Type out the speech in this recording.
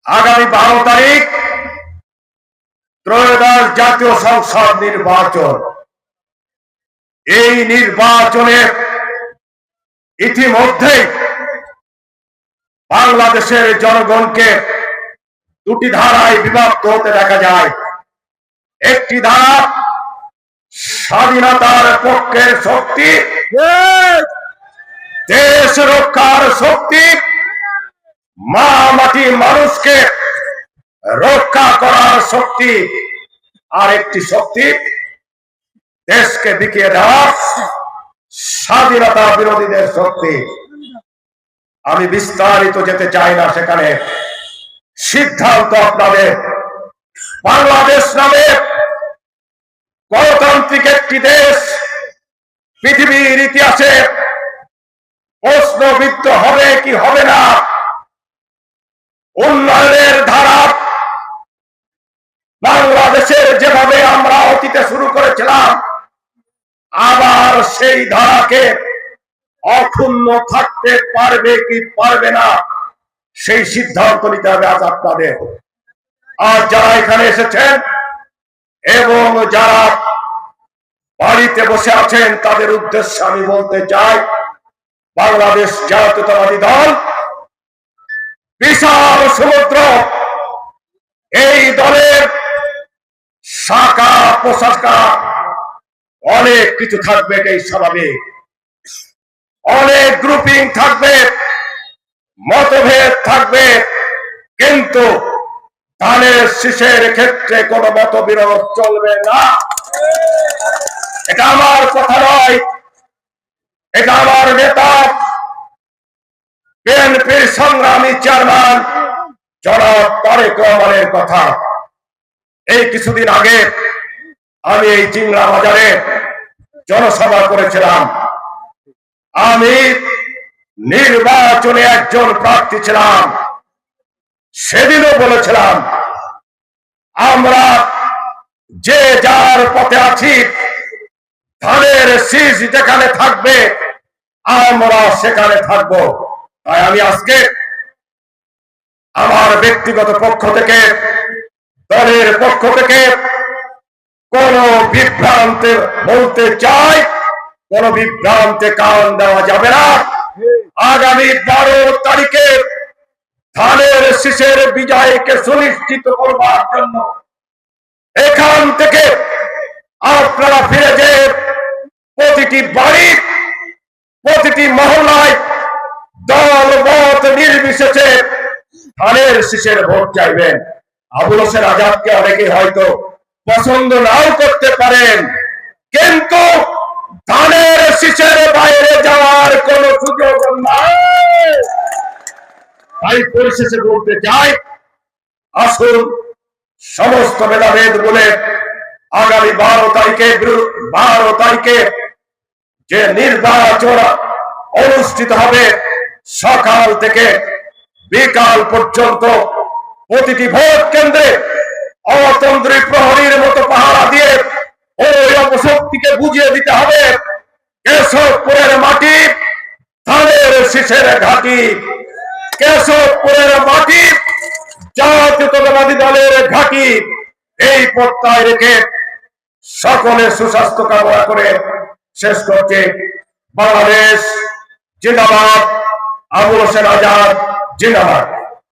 আগামী 12 তারিখ ত্রয়োদশ জাতীয় সংসদ নির্বাচন। এই নির্বাচনে ইতিমধ্যে বাংলাদেশের জনগণকে দুটি ধারায় বিভক্ত হতে দেখা যায়। একটি ধারা স্বাধীনতার পক্ষের শক্তি, দেশ রক্ষার শক্তি, মা মাটি মানুষকে রক্ষা করার শক্তি, আর একটি শক্তি দেশকে বিকিয়ে দেওয়া স্বাধীনতা বিরোধীদের শক্তি। আমি বিস্তারিত যেতে চাই না, সেখানে সিদ্ধান্ত আপনাদের। বাংলাদেশ নামে গণতান্ত্রিক একটি দেশ পৃথিবীর ইতিহাসে প্রশ্নবিদ্ধ হবে কি হবে না, উন্নয়নের ধারা বাংলাদেশের যেভাবে আমরা অতীতে শুরু করেছিলাম, আবার সেই ধারাকে অক্ষুণ্ণ থাকতে পারবে কি পারবে না, সেই সিদ্ধান্ত নিতে হবে আজ আপনাদের। আর যারা এখানে এসেছেন এবং যারা বাড়িতে বসে আছেন, তাদের উদ্দেশ্যে আমি বলতে চাই, বাংলাদেশ জাতীয়তাবাদী দল বিশাল সমুদ্র। এই দলের শাখা প্রশাখা অনেক কিছু থাকবে, এটাই স্বাভাবিক। অনেক গ্রুপিং থাকবে, মতভেদ থাকবে, কিন্তু ধানের শীষের ক্ষেত্রে কোনো মতবিরোধ চলবে না। এটা আমার কথা নয়, এটা আমার নেতা বিএনপির সংগ্রামী চেয়ারম্যান জনাব তারেক রহমানের কথা। এই কিছুদিন আগে আমি এই চিংড়া বাজারে জনসভা করেছিলাম। আমি নির্বাচনে একজন প্রার্থী ছিলাম। সেদিনও বলেছিলাম, আমরা যে যার পথে আছি, ধানের শীষ যেখানে থাকবে আমরা সেখানে থাকব। তাই আমি আজকে আমার ব্যক্তিগত পক্ষ থেকে, দলের পক্ষ থেকে কোন বিভ্রান্তে বলতে চাই, কোন বিভ্রান্তে কান দেওয়া যাবে না। আগামী 12 তারিখে ধানের শীষের বিজয়কে সুনিশ্চিত করবার জন্য এখান থেকে আপনারা ফিরে যে প্রতিটি বাড়ি, প্রতিটি মহল্লায় দল মত নির্বিশেষে ধানের শীষের ভোট চাইবেন। আবুল হোসেন আজাদকে অনেকে হয়তো পছন্দ নাও করতে পারেন, কিন্তু ধানের শীষের বাইরে যাওয়ার কোন সুযোগ নাই। তাই পরিশেষে বলতে চাই, আসুন সমস্ত ভেদাভেদ বলে আগামী 12 তারিখে যে নির্বাচন অনুষ্ঠিত হবে, সকাল থেকে বিকাল পর্যন্ত প্রতিটি ভোট কেন্দ্রে অতন্ত্রী প্রহরীর মতো পাহারা দিয়ে ওই অপশক্তিকে বুঝিয়ে দিতে হবে, কেশবপুরের মাটি ধানের শীষের ঘাঁটি, কেশবপুরের মাটি জাতীয়তাবাদী দলের ঘাঁটি। এই প্রত্যয় রেখে সকলের সুস্বাস্থ্য কামনা করে শেষ করছে। বাংলাদেশ জিন্দাবাদ, আবুল হোসেন আজাদ জিন্দাবাদ।